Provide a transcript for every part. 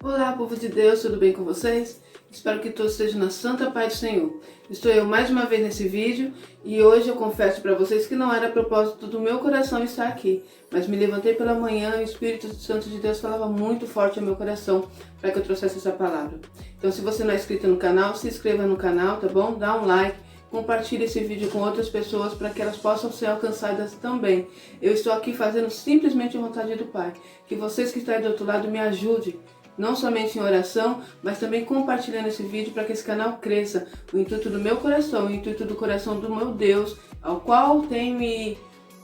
Olá, povo de Deus, tudo bem com vocês? Espero que todos estejam na santa paz do Senhor. Estou eu mais uma vez nesse vídeo e hoje eu confesso para vocês que não era propósito do meu coração estar aqui, mas me levantei pela manhã e o Espírito Santo de Deus falava muito forte ao meu coração para que eu trouxesse essa palavra. Então, se você não é inscrito no canal, se inscreva no canal, tá bom? Dá um like. Compartilhe esse vídeo com outras pessoas para que elas possam ser alcançadas também. Eu estou aqui fazendo simplesmente a vontade do Pai. Que vocês que estão aí do outro lado me ajudem, não somente em oração, mas também compartilhando esse vídeo para que esse canal cresça. O intuito do meu coração, o intuito do coração do meu Deus, ao qual tem me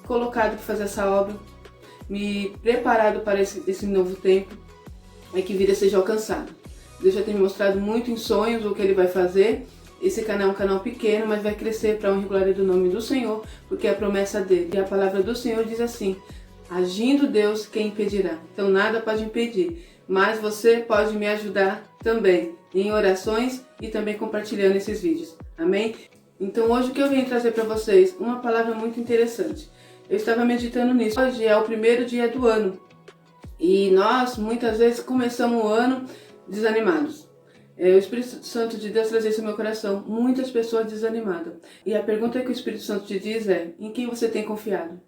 colocado para fazer essa obra, me preparado para esse novo tempo, é que vida seja alcançada. Deus já tem me mostrado muito em sonhos o que Ele vai fazer. Esse canal é um canal pequeno, mas vai crescer para a honra e glória do nome do Senhor, porque é a promessa dele. E a palavra do Senhor diz assim: agindo Deus, quem impedirá? Então nada pode impedir, mas você pode me ajudar também em orações e também compartilhando esses vídeos. Amém? Então hoje o que eu venho trazer para vocês? Uma palavra muito interessante. Eu estava meditando nisso. Hoje é o primeiro dia do ano e nós muitas vezes começamos o ano desanimados. O Espírito Santo de Deus traz isso no meu coração. Muitas pessoas desanimadas. E a pergunta que o Espírito Santo te diz é: em quem você tem confiado?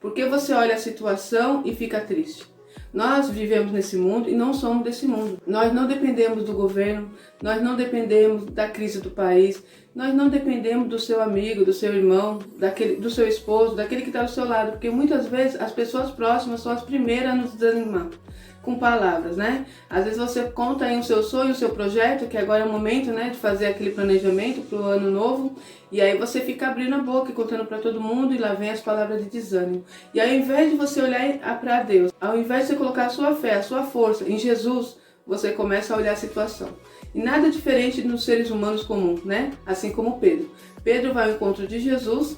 Porque você olha a situação e fica triste. Nós vivemos nesse mundo e não somos desse mundo. Nós não dependemos do governo, nós não dependemos da crise do país, nós não dependemos do seu amigo, do seu irmão, do seu esposo, daquele que está ao seu lado. Porque muitas vezes as pessoas próximas são as primeiras a nos desanimar. Com palavras, né? Às vezes você conta aí o seu sonho, o seu projeto, que agora é o momento, né, de fazer aquele planejamento para o ano novo, e aí você fica abrindo a boca e contando para todo mundo, e lá vem as palavras de desânimo. E ao invés de você olhar para Deus, ao invés de você colocar a sua fé, a sua força em Jesus, você começa a olhar a situação. E nada diferente nos seres humanos comuns, né? Assim como Pedro. Pedro vai ao encontro de Jesus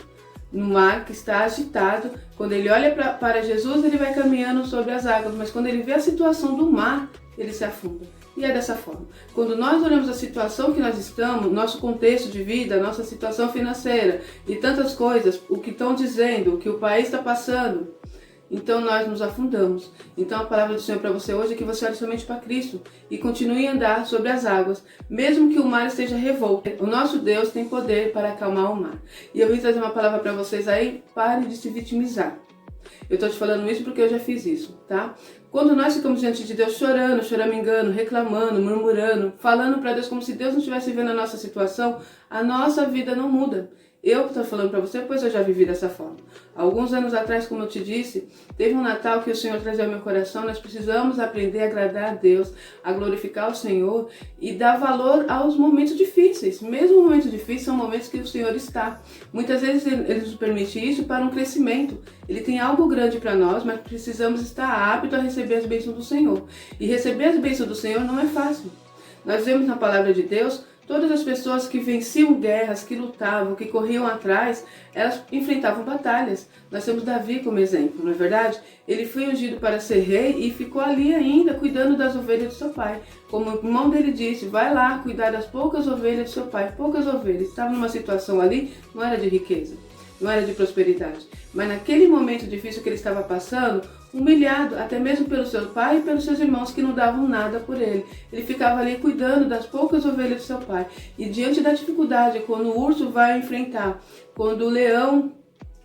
no mar que está agitado. Quando ele olha para Jesus, ele vai caminhando sobre as águas, mas quando ele vê a situação do mar, ele se afunda. E é dessa forma. Quando nós olhamos a situação que nós estamos, nosso contexto de vida, nossa situação financeira e tantas coisas, o que estão dizendo, o que o país está passando, então nós nos afundamos. Então a palavra do Senhor para você hoje é que você olhe somente para Cristo e continue a andar sobre as águas, mesmo que o mar esteja revolto. O nosso Deus tem poder para acalmar o mar. E eu vim trazer uma palavra para vocês aí: pare de se vitimizar. Eu estou te falando isso porque eu já fiz isso, tá? Quando nós ficamos diante de Deus chorando, choramingando, reclamando, murmurando, falando para Deus como se Deus não estivesse vendo a nossa situação, a nossa vida não muda. Eu que estou falando para você, pois eu já vivi dessa forma. Alguns anos atrás, como eu te disse, teve um Natal que o Senhor trazia ao meu coração. Nós precisamos aprender a agradar a Deus, a glorificar o Senhor e dar valor aos momentos difíceis. Mesmo momentos difíceis são momentos que o Senhor está. Muitas vezes Ele nos permite isso para um crescimento. Ele tem algo grande para nós, mas precisamos estar aptos a receber as bênçãos do Senhor. E receber as bênçãos do Senhor não é fácil. Nós vemos na palavra de Deus, todas as pessoas que venciam guerras, que lutavam, que corriam atrás, elas enfrentavam batalhas. Nós temos Davi como exemplo, não é verdade? Ele foi ungido para ser rei e ficou ali ainda cuidando das ovelhas do seu pai. Como o irmão dele disse: vai lá cuidar das poucas ovelhas do seu pai. Poucas ovelhas. Estava numa situação ali, não era de riqueza, não era de prosperidade. Mas naquele momento difícil que ele estava passando, humilhado até mesmo pelo seu pai e pelos seus irmãos que não davam nada por ele, ele ficava ali cuidando das poucas ovelhas do seu pai. E diante da dificuldade, quando o urso vai enfrentar, quando o leão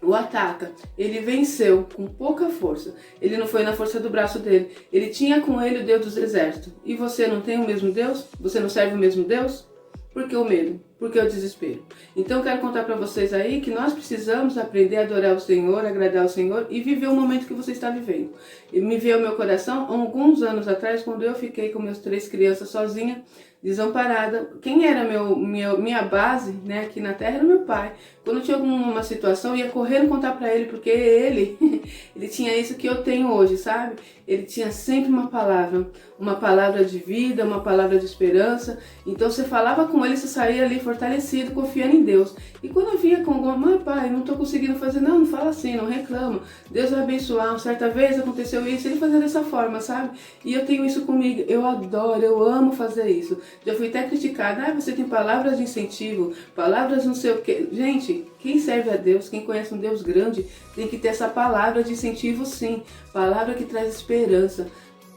o ataca, ele venceu com pouca força. Ele não foi na força do braço dele, ele tinha com ele o Deus dos exércitos. E você não tem o mesmo Deus? Você não serve o mesmo Deus? Por que o medo? Por que o desespero? Então eu quero contar para vocês aí que nós precisamos aprender a adorar o Senhor, agradar o Senhor e viver o momento que você está vivendo. E me veio ao meu coração alguns anos atrás, quando eu fiquei com meus 3 crianças sozinha, desamparada. Quem era minha base, né, aqui na terra era meu pai. Quando eu tinha alguma situação, eu ia correndo contar para ele, porque ele tinha isso que eu tenho hoje, sabe? Ele tinha sempre uma palavra de vida, uma palavra de esperança. Então você falava com ele, você saía ali fortalecido, confiando em Deus. E quando eu via com alguma: mãe, pai, não estou conseguindo fazer, não fala assim, não reclama, Deus vai abençoar. Uma certa vez aconteceu isso, ele fazia dessa forma, sabe? E eu tenho isso comigo, eu adoro, eu amo fazer isso. Já fui até criticada: você tem palavras de incentivo, palavras não sei o quê. Gente, quem serve a Deus, quem conhece um Deus grande, tem que ter essa palavra de incentivo, sim. Palavra que traz esperança.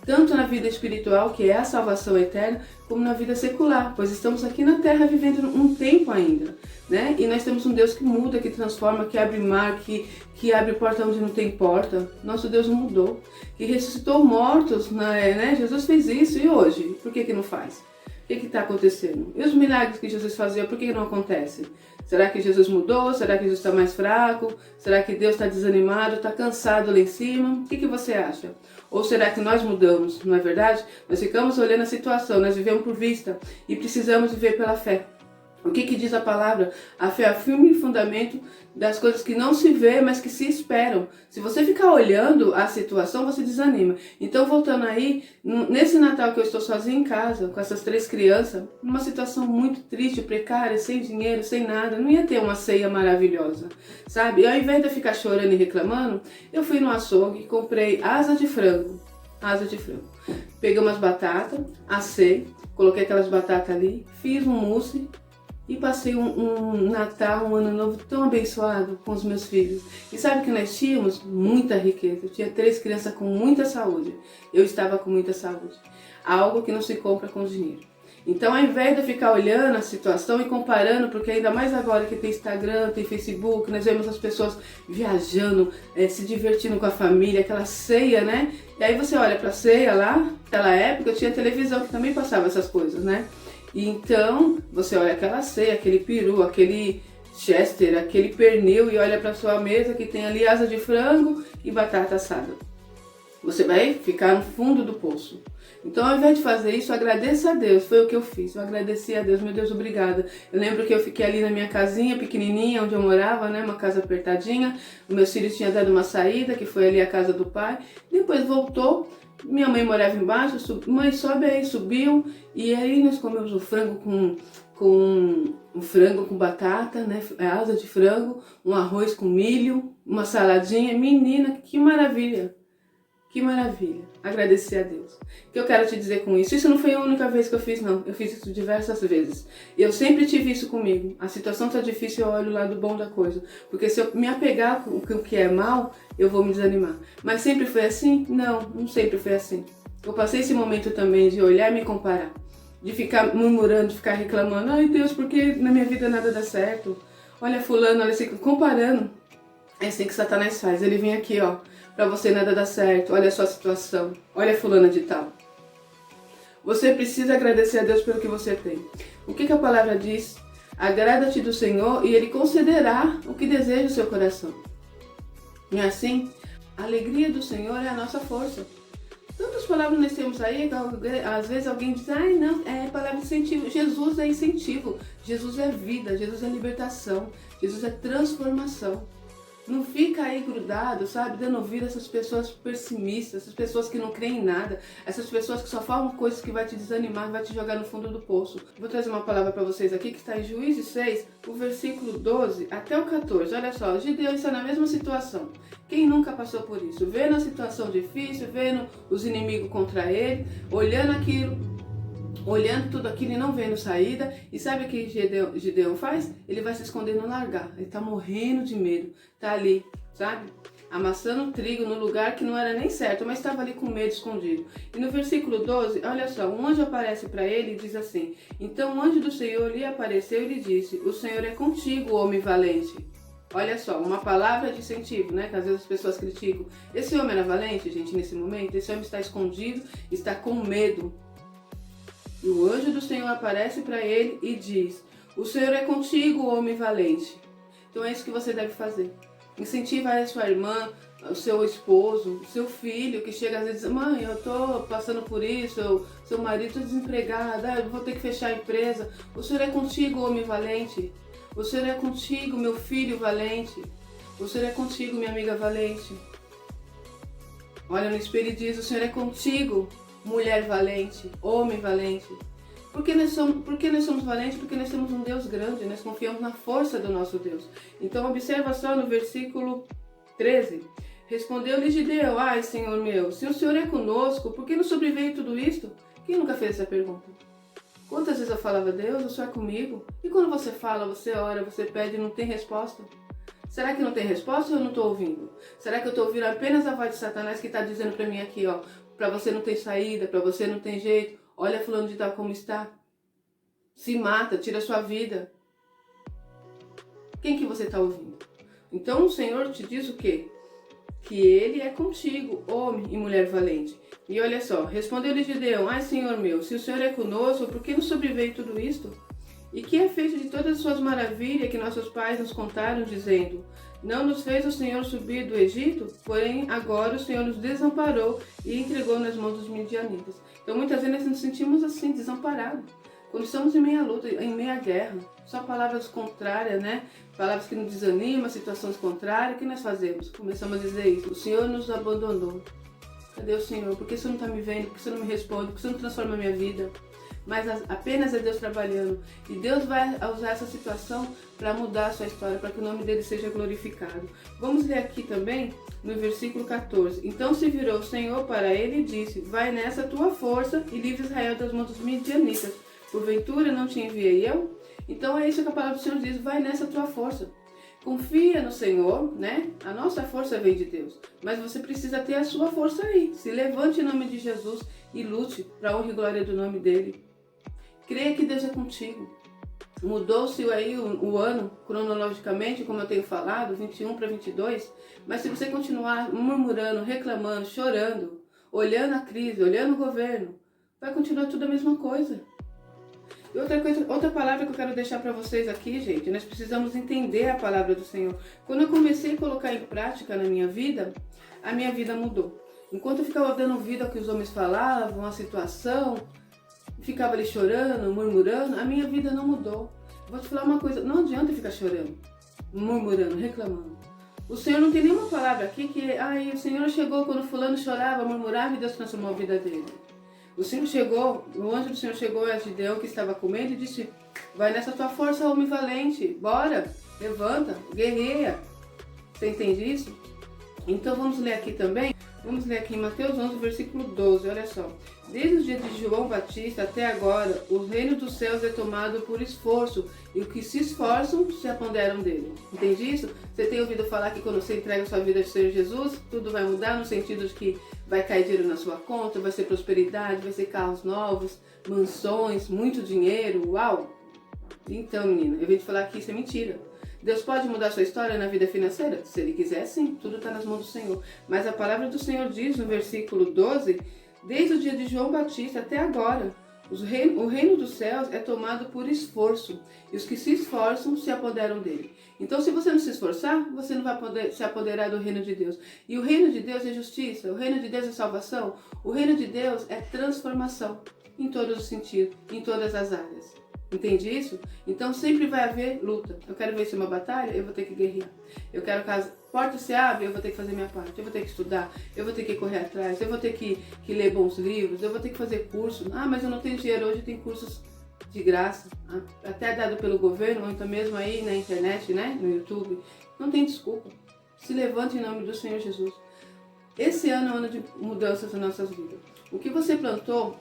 tanto na vida espiritual, que é a salvação eterna, como na vida secular, pois estamos aqui na Terra vivendo um tempo ainda, né? E nós temos um Deus que muda, que transforma, que abre mar, que abre porta onde não tem porta. Nosso Deus não mudou, que ressuscitou mortos, né? Jesus fez isso, e hoje? Por que não faz? O que está acontecendo? E os milagres que Jesus fazia, por que não acontecem? Será que Jesus mudou? Será que Jesus está mais fraco? Será que Deus está desanimado, está cansado lá em cima? O que você acha? Ou será que nós mudamos, não é verdade? Nós ficamos olhando a situação, nós vivemos por vista e precisamos viver pela fé. O que diz a palavra? A fé é o firme fundamento das coisas que não se vê, mas que se esperam. Se você ficar olhando a situação, você desanima. Então, voltando aí, nesse Natal que eu estou sozinha em casa, com essas 3 crianças, numa situação muito triste, precária, sem dinheiro, sem nada, não ia ter uma ceia maravilhosa, sabe? E ao invés de eu ficar chorando e reclamando, eu fui no açougue e comprei asa de frango. Peguei umas batatas, assei, coloquei aquelas batatas ali, fiz um mousse, e passei um Natal, um Ano Novo tão abençoado com os meus filhos. E sabe que nós tínhamos muita riqueza. Eu tinha 3 crianças com muita saúde. Eu estava com muita saúde. Algo que não se compra com dinheiro. Então, ao invés de eu ficar olhando a situação e comparando, porque ainda mais agora que tem Instagram, tem Facebook, nós vemos as pessoas viajando, se divertindo com a família, aquela ceia, né? E aí você olha pra ceia lá, naquela época eu tinha televisão que também passava essas coisas, né? E então, você olha aquela ceia, aquele peru, aquele chester, aquele pernil e olha para sua mesa que tem ali asa de frango e batata assada. Você vai ficar no fundo do poço. Então, ao invés de fazer isso, agradeça a Deus. Foi o que eu fiz. Eu agradeci a Deus. Meu Deus, obrigada. Eu lembro que eu fiquei ali na minha casinha pequenininha, onde eu morava, né? Uma casa apertadinha. Os meus filhos tinham dado uma saída, que foi ali a casa do pai. Depois voltou. Minha mãe morava embaixo, mãe, sobe aí, subiu, e aí nós comemos o frango com frango com batata, né, asa de frango, um arroz com milho, uma saladinha. Menina, que maravilha, que maravilha, agradecer a Deus. O que eu quero te dizer com isso não foi a única vez que eu fiz, não, eu fiz isso diversas vezes, eu sempre tive isso comigo. A situação tá difícil, eu olho o lado bom da coisa, porque se eu me apegar com o que é mal, eu vou me desanimar. Mas sempre foi assim? Não sempre foi assim. Eu passei esse momento também de olhar e me comparar, de ficar murmurando, de ficar reclamando, ai Deus, porque na minha vida nada dá certo, olha fulano, olha assim, comparando. É assim que Satanás faz, ele vem aqui, ó, pra você nada dá certo, olha a sua situação, olha fulana de tal. Você precisa agradecer a Deus pelo que você tem. O que a palavra diz? Agrada-te do Senhor e Ele concederá o que deseja o seu coração. Não é assim? A alegria do Senhor é a nossa força. Tantas palavras nós temos aí, às vezes alguém diz, ai não, é palavra de incentivo. Jesus é incentivo, Jesus é vida, Jesus é libertação, Jesus é transformação. Não fica aí grudado, sabe, dando ouvido a essas pessoas pessimistas, essas pessoas que não creem em nada, essas pessoas que só falam coisas que vai te desanimar, vai te jogar no fundo do poço. Vou trazer uma palavra para vocês aqui que está em Juízes 6, o versículo 12 até o 14. Olha só, Gideão está na mesma situação. Quem nunca passou por isso? Vendo a situação difícil, vendo os inimigos contra ele, olhando aquilo, olhando tudo aquilo e não vendo saída. E sabe o que Gideão faz? Ele vai se esconder no largar. Ele tá morrendo de medo. Tá ali, sabe? Amassando trigo no lugar que não era nem certo, mas estava ali com medo escondido. E no versículo 12, olha só, um anjo aparece para ele e diz assim: então o anjo do Senhor lhe apareceu e lhe disse: o Senhor é contigo, homem valente. Olha só, uma palavra de incentivo, né? Que às vezes as pessoas criticam. Esse homem era valente, gente, nesse momento? Esse homem está escondido, está com medo. E o anjo do Senhor aparece para ele e diz: o Senhor é contigo, homem valente. Então é isso que você deve fazer. Incentiva a sua irmã, o seu esposo, o seu filho, que chega às vezes e diz: mãe, eu tô passando por isso, seu marido tá desempregado, eu vou ter que fechar a empresa. O Senhor é contigo, homem valente. O Senhor é contigo, meu filho valente. O Senhor é contigo, minha amiga valente. Olha no espelho e diz: o Senhor é contigo, mulher valente, homem valente. Por que nós somos valentes? Porque nós temos um Deus grande, nós confiamos na força do nosso Deus. Então observa só no versículo 13. Respondeu-lhe Gideão: ai, Senhor meu, se o Senhor é conosco, por que nos sobreveio tudo isto? Quem nunca fez essa pergunta? Quantas vezes eu falava: Deus, o Senhor é comigo? E quando você fala, você ora, você pede e não tem resposta? Será que não tem resposta ou eu não estou ouvindo? Será que eu estou ouvindo apenas a voz de Satanás que está dizendo para mim aqui, ó: para você não ter saída, para você não ter jeito. Olha fulano de tal como está. Se mata, tira a sua vida. Quem que você está ouvindo? Então o Senhor te diz o quê? Que Ele é contigo, homem e mulher valente. E olha só, respondeu-lhe Gideão: ai, Senhor meu, se o Senhor é conosco, por que nos sobreveio tudo isto? E que é feito de todas as suas maravilhas que nossos pais nos contaram, dizendo: não nos fez o Senhor subir do Egito? Porém, agora o Senhor nos desamparou e entregou nas mãos dos midianitas. Então, muitas vezes nós nos sentimos assim, desamparados. Quando estamos em meia luta, em meia guerra, só palavras contrárias, né? Palavras que nos desanimam, situações contrárias, o que nós fazemos? Começamos a dizer isso: o Senhor nos abandonou. Cadê o Senhor? Por que você não está me vendo? Por que você não me responde? Por que você não transforma a minha vida? Mas apenas é Deus trabalhando. E Deus vai usar essa situação para mudar a sua história, para que o nome dele seja glorificado. Vamos ler aqui também no versículo 14. Então se virou o Senhor para ele e disse: vai nessa tua força e livre Israel das mãos dos midianitas. Porventura não te enviei eu? Então é isso que a palavra do Senhor diz: vai nessa tua força. Confia no Senhor, né? A nossa força vem de Deus. Mas você precisa ter a sua força aí. Se levante em nome de Jesus e lute para a honra e glória do nome dele. Creia que Deus é contigo. Mudou-se aí o ano, cronologicamente, como eu tenho falado, 21 para 22. Mas se você continuar murmurando, reclamando, chorando, olhando a crise, olhando o governo, vai continuar tudo a mesma coisa. E outra palavra que eu quero deixar para vocês aqui, gente, nós precisamos entender a palavra do Senhor. Quando eu comecei a colocar em prática na minha vida, a minha vida mudou. Enquanto eu ficava dando ouvido ao que os homens falavam, a situação, ficava ali chorando, murmurando, a minha vida não mudou. Vou te falar uma coisa: não adianta ficar chorando, murmurando, reclamando. O Senhor não tem nenhuma palavra aqui que o Senhor chegou quando fulano chorava, murmurava e Deus transformou a vida dele. O Senhor chegou, o anjo do Senhor chegou a Gideão, que estava comendo, e disse: vai nessa tua força, homem valente, bora, levanta, guerreia. Você entende isso? Então vamos ler aqui também. Vamos ler aqui em Mateus 11, versículo 12, olha só. Desde os dias de João Batista até agora, o reino dos céus é tomado por esforço, e os que se esforçam se apoderam dele. Entende isso? Você tem ouvido falar que quando você entrega a sua vida ao Senhor Jesus, tudo vai mudar, no sentido de que vai cair dinheiro na sua conta, vai ser prosperidade, vai ser carros novos, mansões, muito dinheiro, uau! Então, menina, eu vim te falar que isso é mentira. Deus pode mudar a sua história na vida financeira? Se Ele quiser, sim, tudo está nas mãos do Senhor. Mas a palavra do Senhor diz no versículo 12, desde o dia de João Batista até agora, o reino dos céus é tomado por esforço, e os que se esforçam se apoderam dele. Então, se você não se esforçar, você não vai poder se apoderar do reino de Deus. E o reino de Deus é justiça, o reino de Deus é salvação, o reino de Deus é transformação, em todos os sentidos, em todas as áreas. Entende isso? Então sempre vai haver luta. Eu quero vencer uma batalha, eu vou ter que guerrear. Eu quero que as portas se abrem, eu vou ter que fazer minha parte. Eu vou ter que estudar, eu vou ter que correr atrás, eu vou ter que ler bons livros, eu vou ter que fazer curso. Mas eu não tenho dinheiro. Hoje tem cursos de graça, até dado pelo governo, ou então mesmo aí na internet, né? No YouTube. Não tem desculpa. Se levante em nome do Senhor Jesus. Esse ano é um ano de mudanças nas nossas vidas. O que você plantou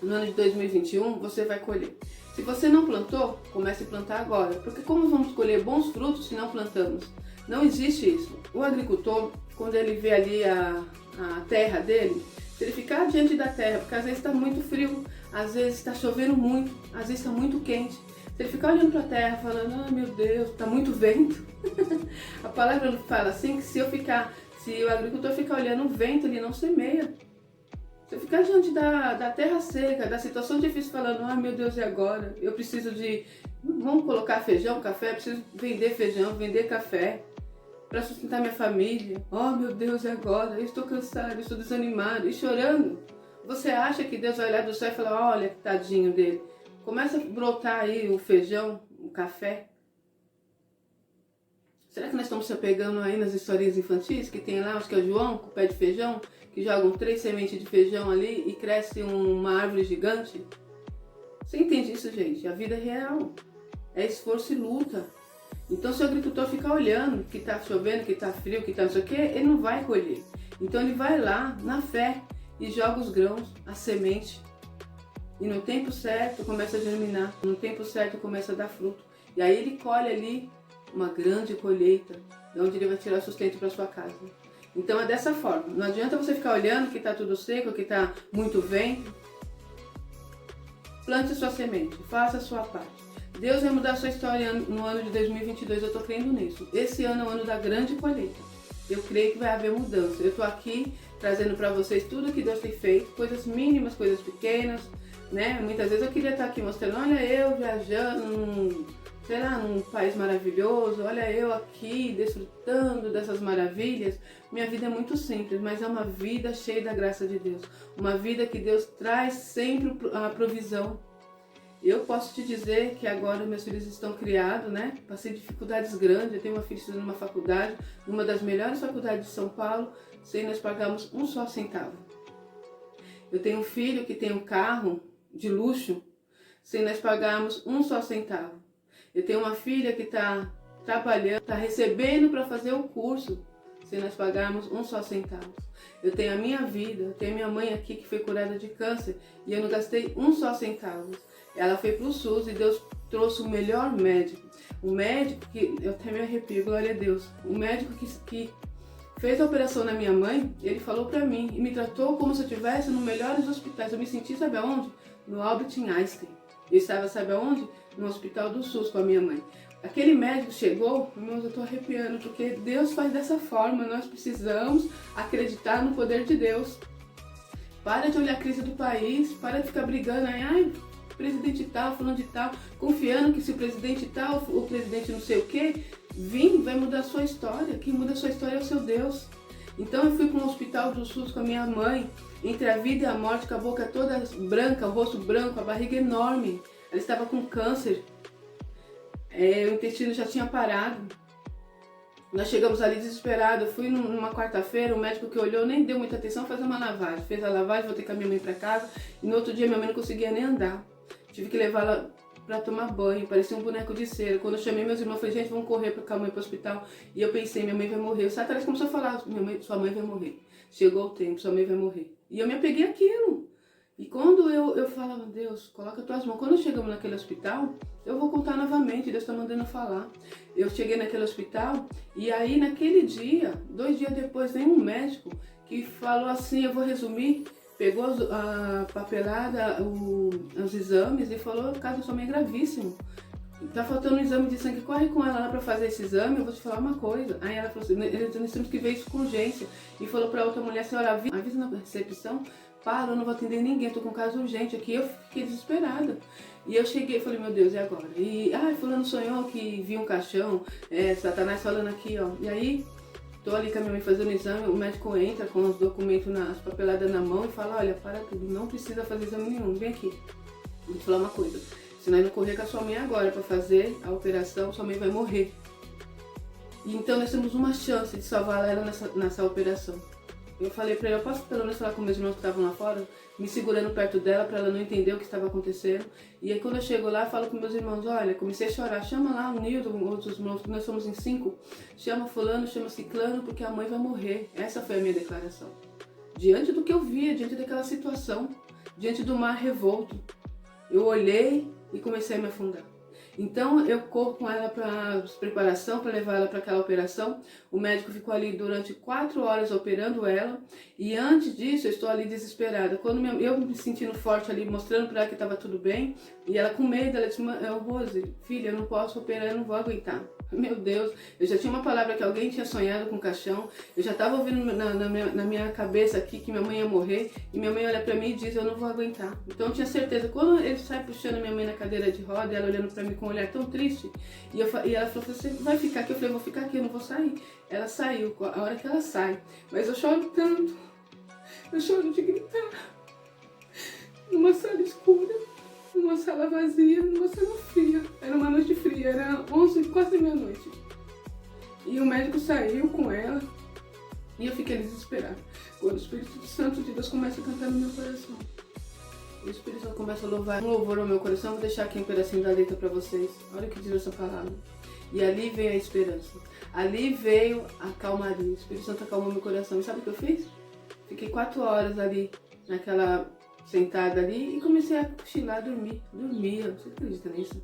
no ano de 2021, você vai colher. Se você não plantou, comece a plantar agora. Porque como vamos colher bons frutos se não plantamos? Não existe isso. O agricultor, quando ele vê ali a terra dele, se ele ficar diante da terra, porque às vezes está muito frio, às vezes está chovendo muito, às vezes está muito quente. Se ele ficar olhando para a terra, falando: meu Deus, está muito vento. A palavra fala assim, que se o agricultor ficar olhando o vento, ele não semeia. Se eu ficar diante da terra seca, da situação difícil, falando: meu Deus, e agora? Eu preciso vamos colocar feijão, café, eu preciso vender feijão, vender café, para sustentar minha família. Meu Deus, e agora? Eu estou cansado, eu estou desanimado, e chorando. Você acha que Deus vai olhar do céu e falar: olha que tadinho dele. Começa a brotar aí o feijão, o café. Será que nós estamos se apegando aí nas historinhas infantis, que tem lá, acho que é o João, com o pé de feijão, que jogam 3 sementes de feijão ali e cresce uma árvore gigante? Você entende isso, gente? A vida é real. É esforço e luta. Então, se o agricultor ficar olhando que está chovendo, que está frio, que está não sei o quê, ele não vai colher. Então, ele vai lá, na fé, e joga os grãos, a semente. E no tempo certo começa a germinar. No tempo certo começa a dar fruto. E aí ele colhe ali uma grande colheita, de onde ele vai tirar sustento para sua casa. Então é dessa forma. Não adianta você ficar olhando que está tudo seco, que está muito vento. Plante sua semente, faça a sua parte. Deus vai mudar a sua história no ano de 2022, eu estou crendo nisso. Esse ano é o ano da grande colheita. Eu creio que vai haver mudança. Eu estou aqui trazendo para vocês tudo que Deus tem feito, coisas mínimas, coisas pequenas, né? Muitas vezes eu queria estar aqui mostrando, olha eu viajando num país maravilhoso, olha eu aqui desfrutando dessas maravilhas. Minha vida é muito simples, mas é uma vida cheia da graça de Deus. Uma vida que Deus traz sempre a provisão. Eu posso te dizer que agora meus filhos estão criados, né? Passei dificuldades grandes. Eu tenho uma filha estudando numa faculdade, numa das melhores faculdades de São Paulo, sem nós pagarmos um só centavo. Eu tenho um filho que tem um carro de luxo, sem nós pagarmos um só centavo. Eu tenho uma filha que está trabalhando, está recebendo para fazer o curso, sem nós pagarmos um só centavo. Eu tenho a minha vida, eu tenho a minha mãe aqui que foi curada de câncer e eu não gastei um só centavo. Ela foi para o SUS e Deus trouxe o melhor médico. O médico que, eu até me arrepio, glória a Deus. O médico que fez a operação na minha mãe, ele falou para mim e me tratou como se eu estivesse nos melhores hospitais. Eu me senti, sabe aonde? No Albert Einstein. Eu estava, sabe aonde? No hospital do SUS com a minha mãe. Aquele médico chegou, irmãos, eu estou arrepiando, porque Deus faz dessa forma. Nós precisamos acreditar no poder de Deus. Para de olhar a crise do país, para de ficar brigando, ai, presidente tal, falando de tal, confiando que se o presidente tal, o presidente não sei o que, vai mudar a sua história. Quem muda a sua história é o seu Deus. Então eu fui para um hospital do SUS com a minha mãe, entre a vida e a morte, com a boca toda branca, o rosto branco, a barriga enorme. Ela estava com câncer, o intestino já tinha parado. Nós chegamos ali desesperados. Eu fui numa quarta-feira, o médico que olhou nem deu muita atenção, fazer uma lavagem. Fez a lavagem, voltei com a minha mãe para casa e no outro dia minha mãe não conseguia nem andar. Tive que levá-la para tomar banho, parecia um boneco de cera. Quando eu chamei meus irmãos, eu falei, gente, vamos correr com a mãe para o hospital. E eu pensei, minha mãe vai morrer. O Satanás começou a falar, sua mãe vai morrer. Chegou o tempo, sua mãe vai morrer. E eu me apeguei àquilo. E quando eu falava, Deus, coloca tuas mãos. Quando chegamos naquele hospital, eu vou contar novamente, Deus está mandando falar. Eu cheguei naquele hospital e aí naquele dia, 2 dias depois, vem um médico que falou assim, eu vou resumir, pegou a papelada, os exames e falou, caso da sua mãe é gravíssimo. Tá faltando um exame de sangue, corre com ela lá pra fazer esse exame, eu vou te falar uma coisa. Aí ela falou assim, nós temos que ver isso com urgência. E falou pra outra mulher, senhora, avisa na recepção, para, eu não vou atender ninguém, tô com um caso urgente aqui. Eu fiquei desesperada. E eu cheguei e falei, meu Deus, e agora? E, fulano sonhou que viu um caixão, Satanás falando aqui, ó. E aí, tô ali com a minha mãe fazendo o exame, o médico entra com os documentos, as papeladas na mão e fala, olha, para tudo, não precisa fazer exame nenhum, vem aqui. Vou te falar uma coisa. Se nós não correr com a sua mãe agora para fazer a operação, sua mãe vai morrer. E então nós temos uma chance de salvar ela nessa operação. Eu falei para ela, eu posso pelo menos falar com meus irmãos que estavam lá fora, me segurando perto dela para ela não entender o que estava acontecendo. E aí quando eu chego lá, falo com meus irmãos, olha, comecei a chorar, chama lá o Nilton, outros irmãos, nós somos em 5, chama fulano, chama ciclano, porque a mãe vai morrer. Essa foi a minha declaração. Diante do que eu via, diante daquela situação, diante do mar revolto, eu olhei e comecei a me afundar. Então eu corro com ela para preparação, para levar ela para aquela operação. O médico ficou ali durante 4 horas operando ela. E antes disso eu estou ali desesperada. Quando eu me sentindo forte ali, mostrando para ela que estava tudo bem. E ela com medo, ela disse, Rose, filha, eu não posso operar, eu não vou aguentar. Meu Deus, eu já tinha uma palavra que alguém tinha sonhado com o caixão. Eu já estava ouvindo na minha cabeça aqui que minha mãe ia morrer. E minha mãe olha para mim e diz, eu não vou aguentar. Então eu tinha certeza. Quando ele sai puxando minha mãe na cadeira de roda, ela olhando para mim com um olhar tão triste. E ela falou, você vai ficar aqui? Eu falei, eu vou ficar aqui, eu não vou sair. Ela saiu, a hora que ela sai. Mas eu choro tanto. Eu choro de gritar. Numa sala escura. Numa sala vazia, numa sala fria. Era uma noite fria, era 11, quase meia-noite. E o médico saiu com ela e eu fiquei desesperada. Quando o Espírito Santo de Deus começa a cantar no meu coração. O Espírito Santo começa a louvar um louvor ao meu coração. Vou deixar aqui um pedacinho da letra para vocês. Olha que diz essa palavra. E ali veio a esperança. Ali veio a calmaria. O Espírito Santo acalmou meu coração. E sabe o que eu fiz? Fiquei 4 horas ali sentada ali e comecei a cochilar, dormir. Dormia, você acredita nisso?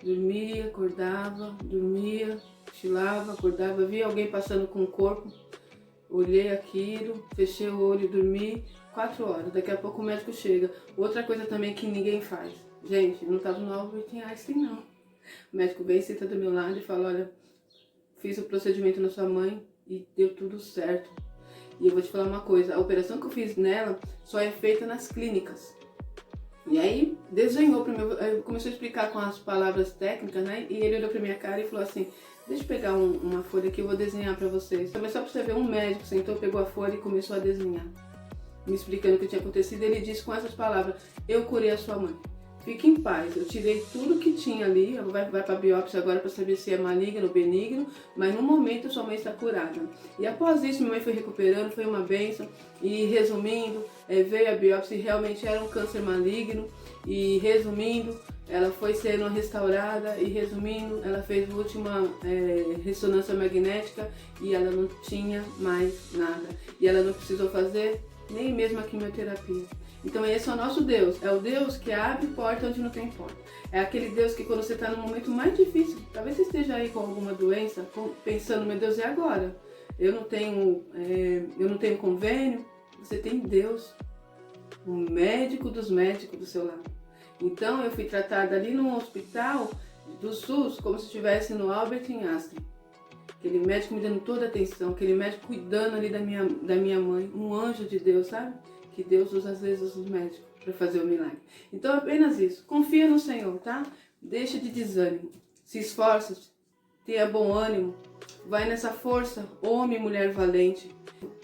Dormia, acordava, dormia, cochilava, acordava, via alguém passando com o corpo. Olhei aquilo, fechei o olho e dormi 4 horas. Daqui a pouco o médico chega. Outra coisa também que ninguém faz. Gente, não estava no Albert Einstein, não. O médico vem, senta do meu lado e fala, olha, fiz o procedimento na sua mãe e deu tudo certo. E eu vou te falar uma coisa, a operação que eu fiz nela só é feita nas clínicas. E aí desenhou para mim, começou a explicar com as palavras técnicas, né? E ele olhou para minha cara e falou assim, deixa eu pegar uma folha aqui, eu vou desenhar para vocês. Também só para você ver, um médico sentou, pegou a folha e começou a desenhar, me explicando o que tinha acontecido. Ele disse com essas palavras, eu curei a sua mãe. Fique em paz, eu tirei tudo que tinha ali, vai para a biópsia agora para saber se é maligno ou benigno, mas no momento sua mãe está curada. E após isso minha mãe foi recuperando, foi uma bênção, e resumindo, veio a biópsia e realmente era um câncer maligno, e resumindo, ela foi sendo restaurada, e resumindo, ela fez a última ressonância magnética e ela não tinha mais nada. E ela não precisou fazer nem mesmo a quimioterapia. Então esse é o nosso Deus, é o Deus que abre porta onde não tem porta. É aquele Deus que quando você está no momento mais difícil, talvez você esteja aí com alguma doença, pensando, meu Deus, e agora? Eu não tenho convênio. Você tem Deus, o médico dos médicos do seu lado. Então eu fui tratada ali no hospital do SUS, como se estivesse no Albert Einstein. Aquele médico me dando toda a atenção, aquele médico cuidando ali da minha mãe, um anjo de Deus, sabe? Que Deus usa às vezes os médicos para fazer o milagre. Então apenas isso, confia no Senhor, tá? Deixa de desânimo, se esforça, tenha bom ânimo, vai nessa força, homem e mulher valente.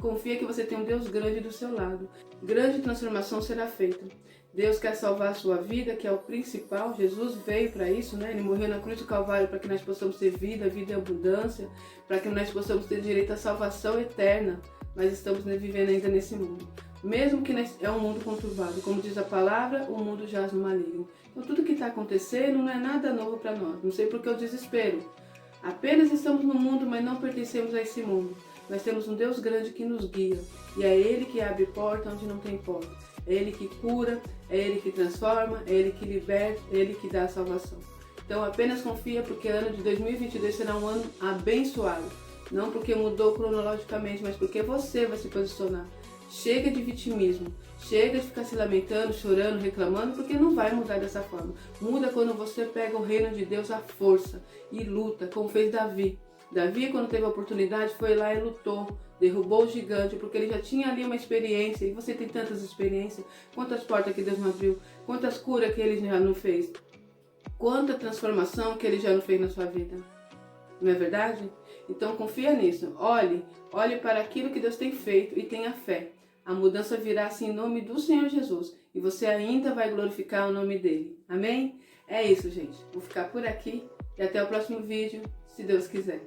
Confia que você tem um Deus grande do seu lado. Grande transformação será feita. Deus quer salvar a sua vida, que é o principal. Jesus veio para isso, né? Ele morreu na cruz do Calvário para que nós possamos ter vida, vida em abundância, para que nós possamos ter direito à salvação eterna. Mas estamos vivendo ainda nesse mundo. Mesmo que é um mundo conturbado, como diz a palavra, o mundo jaz no maligno. Então tudo que está acontecendo não é nada novo para nós. Não sei por que o desespero. Apenas estamos no mundo, mas não pertencemos a esse mundo. Nós temos um Deus grande que nos guia. E é Ele que abre porta onde não tem porta. É Ele que cura, é Ele que transforma, é Ele que liberta, é Ele que dá a salvação. Então apenas confia, porque o ano de 2022 será um ano abençoado. Não porque mudou cronologicamente, mas porque você vai se posicionar. Chega de vitimismo, chega de ficar se lamentando, chorando, reclamando, porque não vai mudar dessa forma. Muda quando você pega o reino de Deus à força e luta, como fez Davi. Davi, quando teve a oportunidade, foi lá e lutou, derrubou o gigante, porque ele já tinha ali uma experiência, e você tem tantas experiências. Quantas portas que Deus não abriu, quantas curas que Ele já não fez, quanta transformação que Ele já não fez na sua vida. Não é verdade? Então confia nisso, olhe para aquilo que Deus tem feito e tenha fé. A mudança virá assim em nome do Senhor Jesus, e você ainda vai glorificar o nome dEle. Amém? É isso, gente. Vou ficar por aqui e até o próximo vídeo, se Deus quiser.